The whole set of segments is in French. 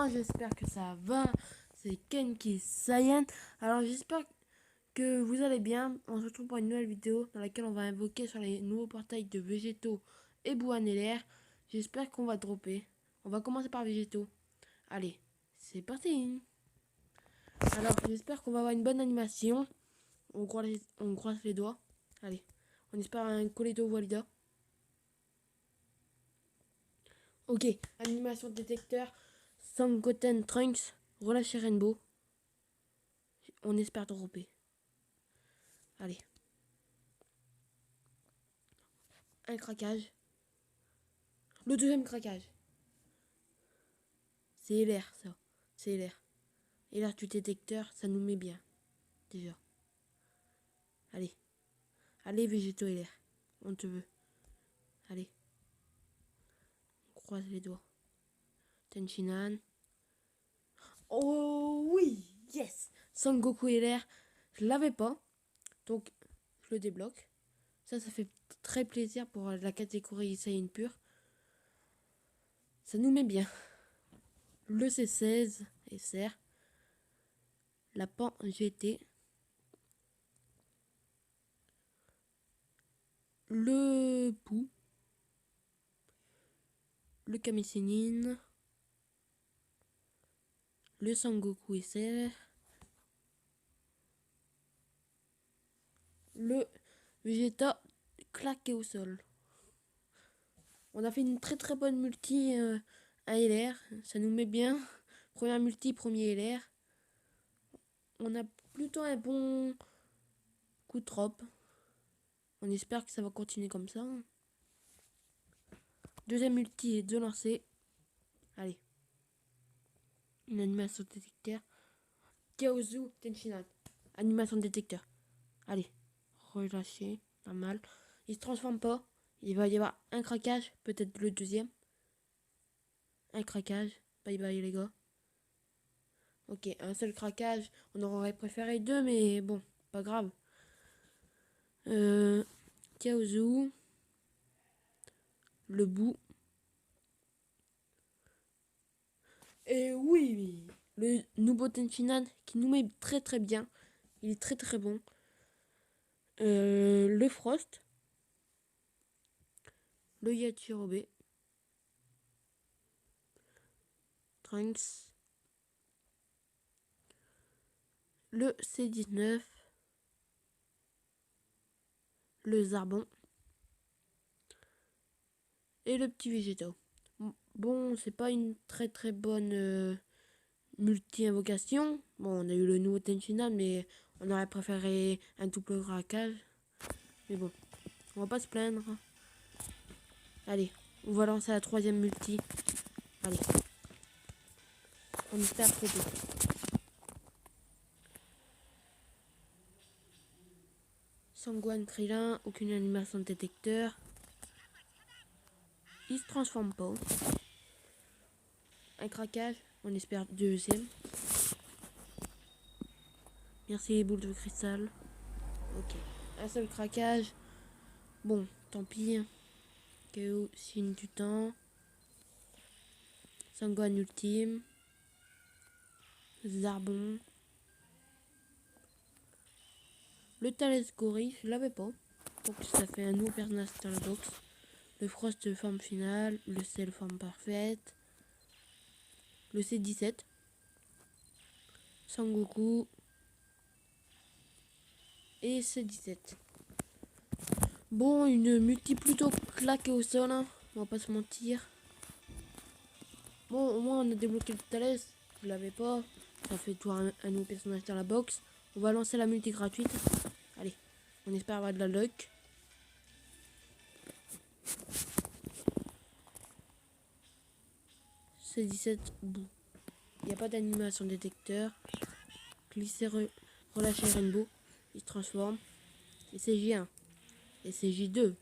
bien, j'espère que ça va. C'est Kenki Saiyan. Alors j'espère que vous allez bien. On se retrouve pour une nouvelle vidéo dans laquelle on va invoquer sur les nouveaux portails de Végétaux et Bouanellaire. J'espère qu'on va dropper. On va commencer par Végétaux. Allez, c'est parti. Alors j'espère qu'on va avoir une bonne animation. On croise les doigts. Allez, on espère un Coleto Walida. Ok, animation détecteur. Sangoten Trunks, relâcher Rainbow. On espère dropper. Allez. Un craquage. Le deuxième craquage. C'est LR ça. C'est LR. LR du détecteur, ça nous met bien. Déjà. Allez. Allez Végétaux LR. On te veut. Allez. On croise les doigts. Tenchinan. Oh oui. Yes. Sangoku LR. Je l'avais pas. Donc je le débloque. Ça fait très plaisir pour la catégorie Saiyan pure. Ça nous met bien. Le C16 SR. La Pan GT. Le Pou. Le Kamisinin. Le Sangoku SR. Le Vegeta claqué au sol. On a fait une très bonne multi à LR. Ça nous met bien. Première multi, premier LR. On a plutôt un bon coup de trop. On espère que ça va continuer comme ça. Deuxième multi et deux lancers. Allez. Une animation détecteur. Kaozu Tenshinhan. Animation détecteur. Allez. Relâcher. Pas mal. Il se transforme pas. Il va y avoir un craquage. Peut-être le deuxième. Un craquage. Bye bye les gars. Ok, un seul craquage. On aurait préféré deux, mais bon, pas grave. Kaozu. Le bout. Et oui, le nouveau Tenshinhan qui nous met très bien. Il est très bon. Le Frost. Le Yachirobe. Trunks. Le C19. Le Zarbon. Et le petit Végétaux. Bon, c'est pas une très bonne multi-invocation. Bon, on a eu le nouveau Tenshinhan, mais on aurait préféré un double craquage. Mais bon, on va pas se plaindre. Allez, on va lancer la troisième multi. Allez. On espère trouver. Sangwan Krillin, aucune animation de détecteur. Il se transforme pas. Un craquage, on espère deuxième. Merci les boules de cristal. Ok, un seul craquage. Bon, tant pis. KO, signe du temps. Sangwan ultime. Zarbon. Le Thales Gorille, je l'avais pas. Donc ça fait un nouveau personnage dans la box. Le Frost forme finale. Le Cell forme parfaite. Le C17. Sangoku. Et C17. Bon, une multi plutôt claquée au sol, hein. On va pas se mentir. Bon, au moins on a débloqué le Thales. Je l'avais pas. Ça fait tout un nouveau personnage dans la box. On va lancer la multi gratuite. Allez, on espère avoir de la luck. C17, bout. Il n'y a pas d'animation détecteur. Glisser, relâcher Rainbow. Il se transforme. Et c'est J1. Et c'est J2.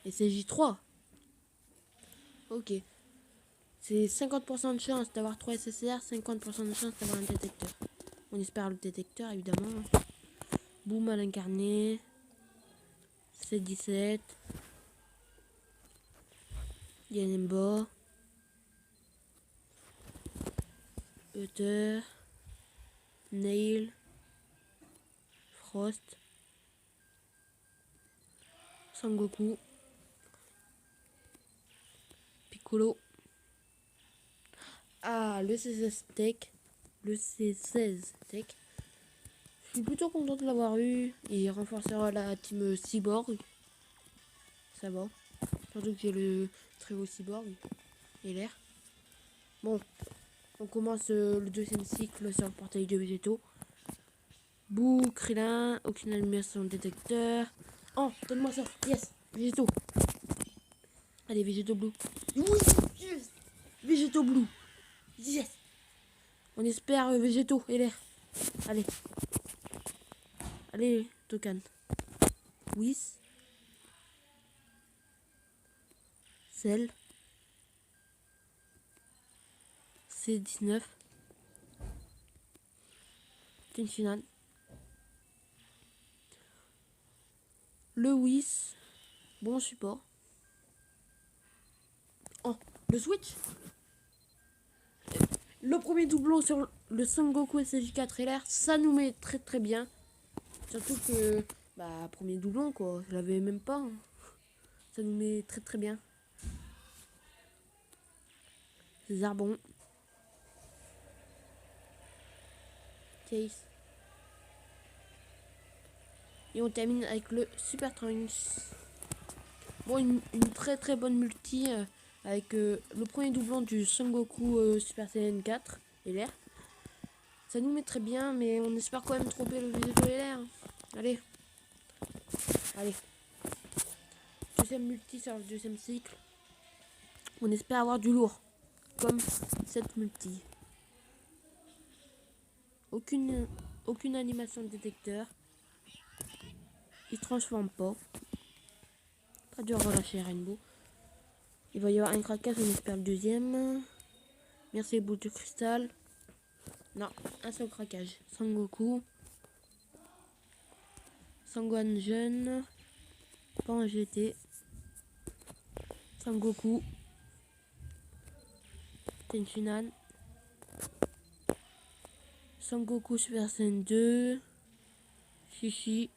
Et c'est J3. Ok. C'est 50% de chance d'avoir 3 SSR, 50% de chance d'avoir un détecteur. On espère le détecteur, évidemment. Boum à l'incarné. C17. Yanemba. Uther, Nail, Frost, Sangoku, Piccolo. Ah, le C16 Tech. Le C16 Tech. Je suis plutôt content de l'avoir eu. Il renforcera la team Cyborg. Ça va. Surtout que j'ai le Trio Cyborg et l'air. Bon, on commence le deuxième cycle sur le portail de végétaux. Bou, Krillin, aucune animation détecteur. Oh, donne-moi ça. Yes, végétaux. Allez, végétaux blue. Oui, yes. Végétaux blue. Yes. On espère végétaux et l'air. Allez. Allez, Tokan. Whis. Cell. C19. Tenchinan. Le Whis. Bon support. Oh, le Switch. Le premier doublon sur le Sangoku SSJ4 LR, ça nous met très très bien. Surtout que, bah, premier doublon quoi, je l'avais même pas. Hein. Ça nous met très très bien. Zarbon. Case. Et on termine avec le Super Trunks. Bon, une très très bonne multi avec le premier doublon du Sangoku Super Saiyan 4 LR. Ça nous met très bien, mais on espère quand même tromper le Végéto LR. Allez. Allez. Deuxième multi sur le deuxième cycle. On espère avoir du lourd. Comme cette multi. Aucune animation de détecteur. Il se transforme pas. Pas de relâcher Rainbow. Il va y avoir un craquage, on espère le deuxième. Merci boule de cristal. Non, un seul craquage. Sangoku. Sangwan jeune. Pas en GT. Sangoku. Tenchinan. Sangoku Super Saiyan 2. Shishi.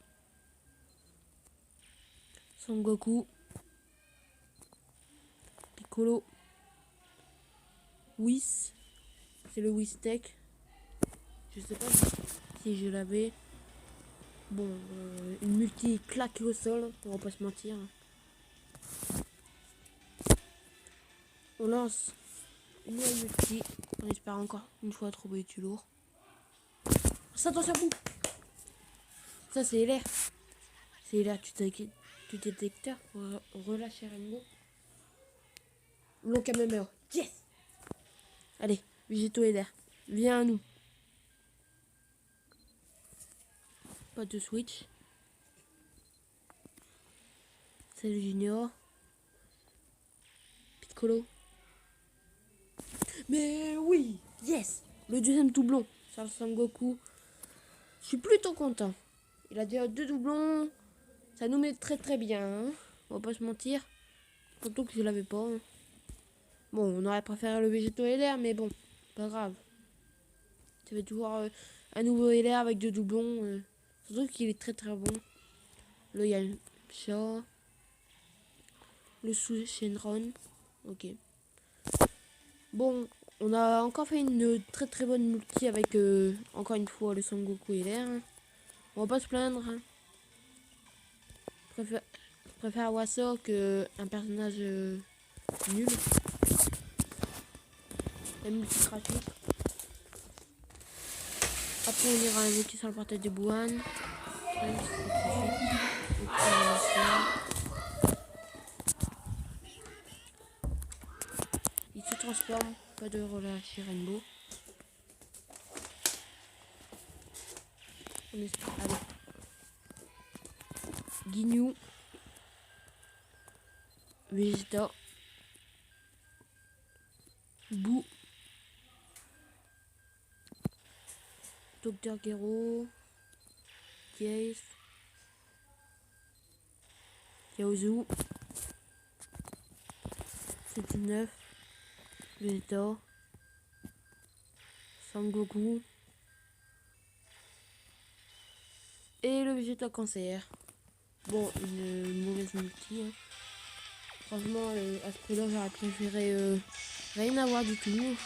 Sangoku. Piccolo. Whis. C'est le Whis Tech. Je sais pas si je l'avais. Bon, une multi claquée au sol, on va pas se mentir. On lance une nouvelle multi. On espère encore une fois trouver du lourd. Ça, attention à vous. Ça, c'est l'air. C'est l'air du détecteur pour relâcher Rainbow. Long KMMO. Yes. Allez, Végéto et l'air. Viens à nous. Pas de switch. C'est le junior. Piccolo. Mais oui, yes. Le deuxième doublon sur le Sangoku. Je suis plutôt content. Il a déjà 2 doublons. Ça nous met très très bien. Hein. On va pas se mentir. Surtout que je l'avais pas. Hein. Bon, on aurait préféré le Végéto LR, mais bon, pas grave. Ça va toujours un nouveau LR avec 2 doublons. Surtout qu'il est très très bon. Là, il y a le chat. Le sous Shenron. Ok. Bon, on a encore fait une très très bonne multi avec encore une fois le Sangoku LR. Hein. On va pas se plaindre. Hein. Je préfère avoir ça qu'un personnage nul. La multi gratuite. Après on ira invoquer sur le portail de Buan. Il se transforme, pas de relâcher Rainbow. On espère. Allez. Ginyu. Vegeta. Boo. Dr. Gero. Case. Yaozu. C19. Vegeta. Sangoku. Et le Vegeta Cancer. Bon, une mauvaise multi. Hein. Franchement, à ce prix-là, j'aurais préféré rien avoir du tout.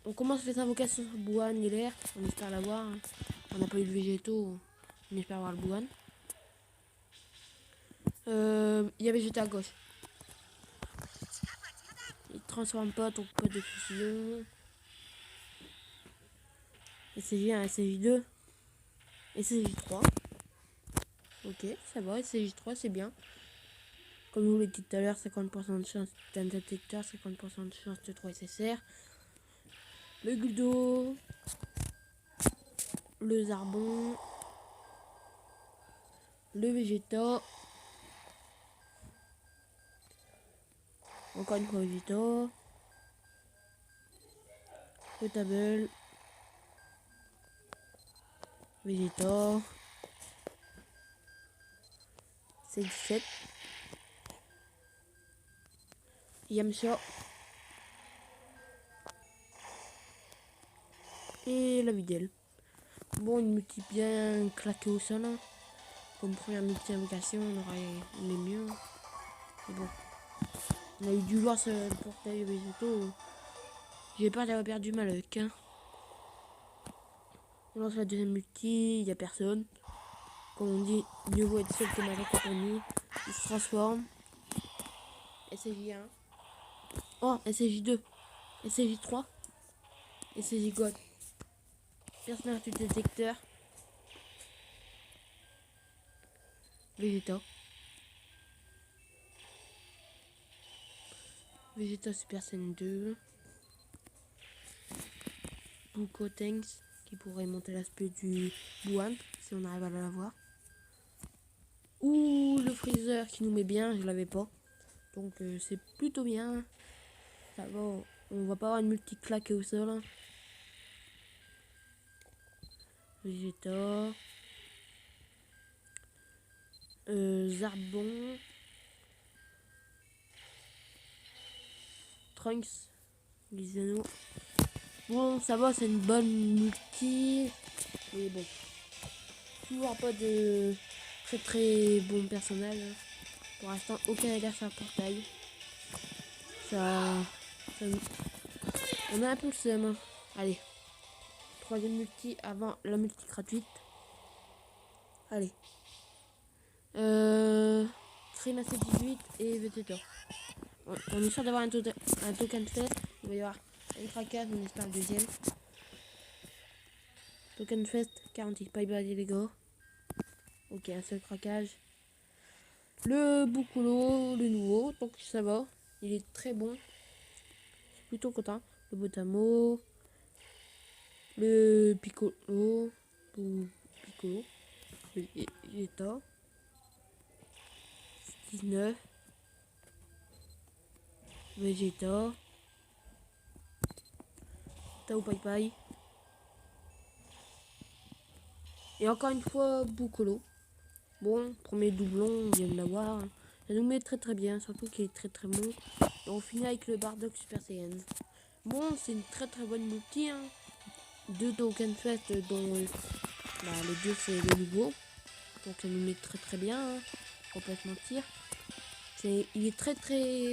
On commence les invocations sur Buan et l'air. On espère l'avoir. Hein. On n'a pas eu le végétaux. On espère avoir le Buan. Il y a Vegeta à gauche. Il transforme pas, donc pas de fusion. SCJ1, SCJ2. SCJ3. Ok, ça va, SCJ3 c'est bien. Comme je vous l'ai dit tout à l'heure, 50% de chance d'un détecteur, 50% de chance de 3 SSR. Le Guldo. Le Zarbon. Le Vegeta. Encore une fois Vegeta. Le Table. Vegeta. C'est 17. Yamcha. Et la Videl. Bon, une multi bien claquée au sol. Hein. Comme première multi-invocation, on aurait aimé mieux. Mais bon. On a eu du voir sur le portail végétaux. J'ai peur d'avoir perdu ma luck. Hein. On lance la deuxième multi, il n'y a personne. Comme on dit, mieux vaut être seul que mal accompagné. Il se transforme. SCJ1. Oh, SCJ2. SCJ3. SCJ God. Personnage du détecteur. Vegeta. Vegeta Super Saiyan 2. Buko Tanks qui pourrait monter l'aspect du Buan si on arrive à l'avoir. Ou le Freezer qui nous met bien, je l'avais pas. Donc c'est plutôt bien. Ça va, on va pas avoir une multi claquée au sol. Hein. Vegeta. Zarbon. Trunks. Lizano. Bon, ça va, c'est une bonne multi. Mais bon. Toujours pas de très bon personnage. Hein. Pour l'instant, aucun alerte sur le portail. On a un peu le seum. Hein. Allez. Troisième multi avant la multi gratuite. Allez. Trimacé 18 et Vegeta. On est sûr d'avoir un token fest. Il va y avoir un craquage, on espère le deuxième. Token fest, 40 bye bye les gars. Ok, un seul craquage. Le Boucolo, le nouveau, donc ça va. Il est très bon. Je suis plutôt content. Le Botamo. Le Piccolo. Ou Piccolo. Vegeta. 19. Vegeta. Tao Pai Pai. Et encore une fois, Boucolo. Bon, premier doublon, on vient de l'avoir. Ça nous met très bien, surtout qu'il est très bon. Et on finit avec le Bardock Super Saiyan. Bon, c'est une très bonne multi. Hein. 2 tokens fest dont les deux c'est le nouveau. Donc ça nous met très bien. Hein. Faut pas se mentir. Il est très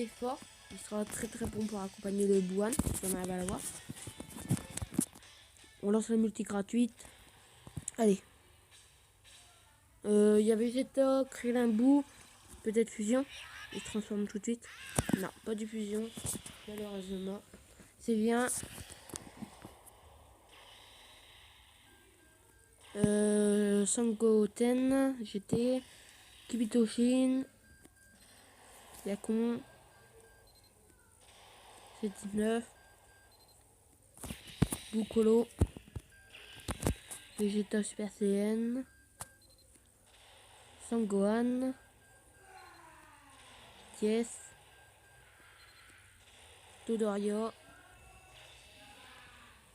fort. Il sera très bon pour accompagner le Buan si on arrive à l'avoir. On lance la multi gratuite. Allez. Il y a Vegeta, Krillin Buu, peut-être fusion. Il se transforme tout de suite. Non, pas de fusion, malheureusement. C'est bien. Sangoten, GT, Kibitoshin, Yakon, C19, Boucolo, Vegeta Super Saiyan, Sangohan, Yes, Dodoria,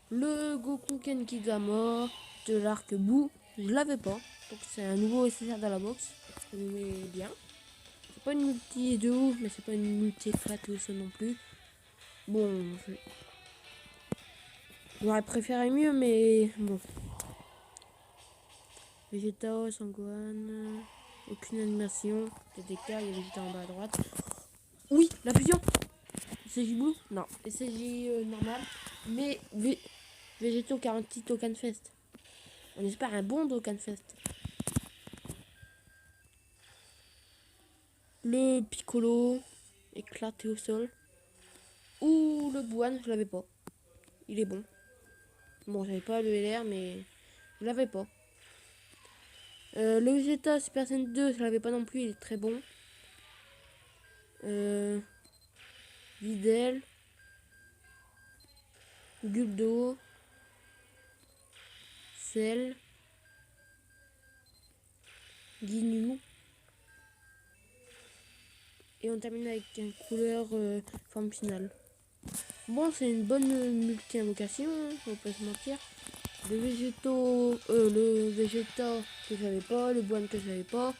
le Goku Genkidama de l'arc Buu, je l'avais pas, donc c'est un nouveau SSR dans la box, ça nous met bien. C'est pas une multi de ouf, mais c'est pas une multi éclatée au sol non plus. Bon, J'aurais préféré mieux, mais bon. Vegeta, Sangohan, aucune animation. TTK, il y a Vegeta en bas à droite. Oui, la fusion. SJ Blue? Non, SJ normal. Mais Végétaux 46 Token Fest. On espère un bon Token Fest. Le Piccolo éclaté au sol. Ou le Buan, je l'avais pas. Il est bon. Bon, j'avais pas le LR, mais je l'avais pas. Le Vegeta Super Saiyan 2, je l'avais pas non plus, il est très bon. Videl. Guldo. Cell. Guignou. Et on termine avec une couleur forme finale. Bon, c'est une bonne multi-invocation, hein, on va pas se mentir. Le Vegeta que j'avais pas, le Buan que j'avais pas.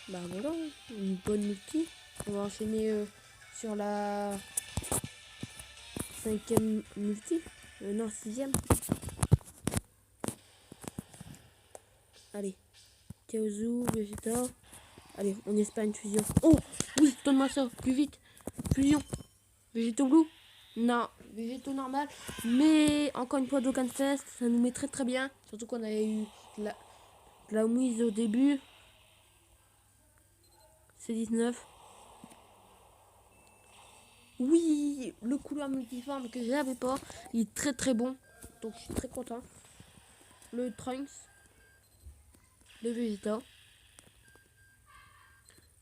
Bah voilà, une bonne multi. On va enchaîner sur la 5e multi. Non, 6e. Allez. Kaozu, Vegeta. Allez, on espère une fusion. Oh oui, donne-moi ça, plus vite. Fusion. Végétaux Blue? Non, Végétaux normal. Mais encore une fois, Dokkan Fest, ça nous met très très bien. Surtout qu'on avait eu de la mouise au début. C'est 19. Oui, le couleur multiforme que j'avais pas, il est très très bon. Donc je suis très content. Le Trunks. Le Vegeta.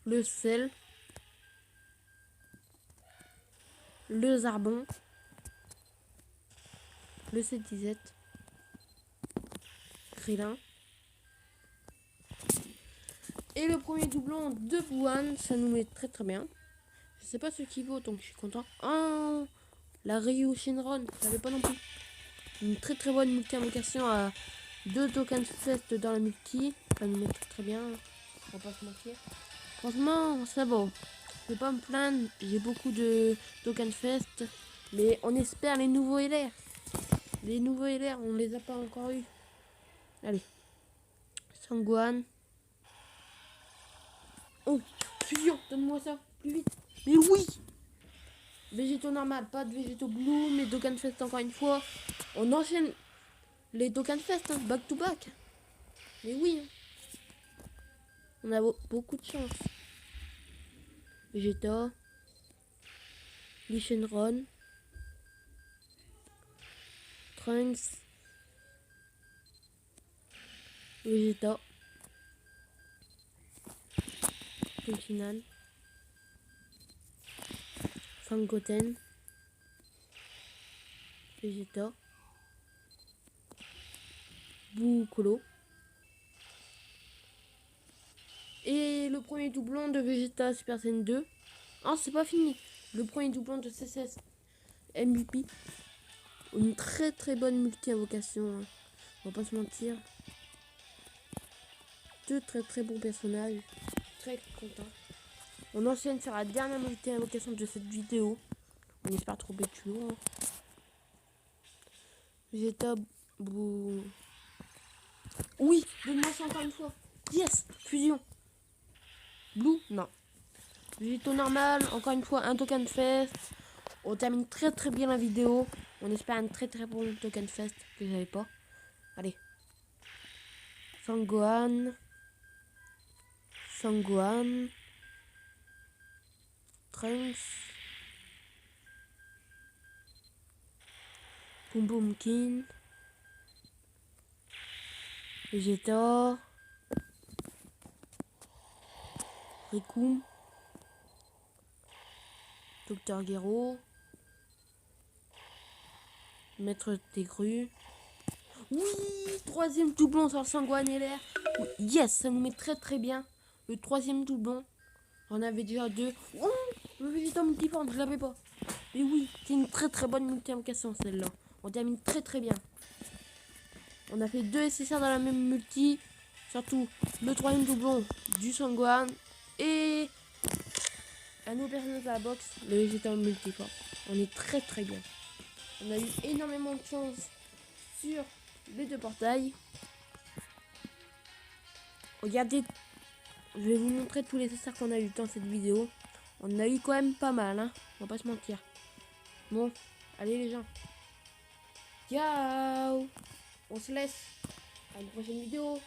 Le Cell. Le Zarbon. Le C17. Krillin. Et le premier doublon de Buan, ça nous met très très bien. Je sais pas ce qu'il vaut, donc je suis content. Oh, la Ryu Shinron, je savais pas non plus. Une très très bonne multi-invocation à 2 tokens fest dans la multi. Ça nous met très très bien, on va pas se mentir. Franchement, ça va. Je vais pas me plaindre, j'ai beaucoup de tokens fest. Mais on espère les nouveaux LR. Les nouveaux LR, on les a pas encore eu. Allez. Sangohan. Oh, fusion, donne-moi ça, plus vite. Mais oui! Végétaux normal, pas de Végétaux Blue, mais Dokkan Fest encore une fois. On enchaîne les Dokkan Fest, hein, back to back. Mais oui, hein. On a beaucoup de chance. Vegeta. Lee Shenron. Trunks. Vegeta. Final. Sangoten. Vegeta. Piccolo. Et le premier doublon de Vegeta Super Saiyan 2. Ah, c'est pas fini. Le premier doublon de CCS MVP. Une très très bonne multi-invocation. Hein. On va pas se mentir. 2 très très bons personnages. Très content. On enchaîne sur la dernière multi-invocation de cette vidéo. On espère trouver toujours. Hein. Vegeta Blue. Oui, donne-moi ça encore une fois. Yes, fusion. Blue, non. Végétaux normal, encore une fois un token fest. On termine très très bien la vidéo. On espère un très très bon token fest que j'avais pas. Allez. Sangohan. Sangohan. Trunks. Boom Boom King. Vegeta. Riku. Docteur Gero. Maître des grues. Oui, troisième doublon sur le Sangohan LR. Yes, ça nous met très très bien. Le troisième doublon. On avait déjà 2. Oh, le Vegeta multiforme, je l'avais pas. Mais oui, c'est une très très bonne multi-invocation celle-là. On termine très très bien. On a fait 2 SSR dans la même multi. Surtout le troisième doublon du Sangohan. Et un nouveau personnage à la box, le Vegeta multiforme. On est très très bien. On a eu énormément de chance sur les deux portails. Regardez, je vais vous montrer tous les SSR qu'on a eu dans cette vidéo. On a eu quand même pas mal, hein. On va pas se mentir. Bon, allez les gens. Ciao. On se laisse. À une prochaine vidéo.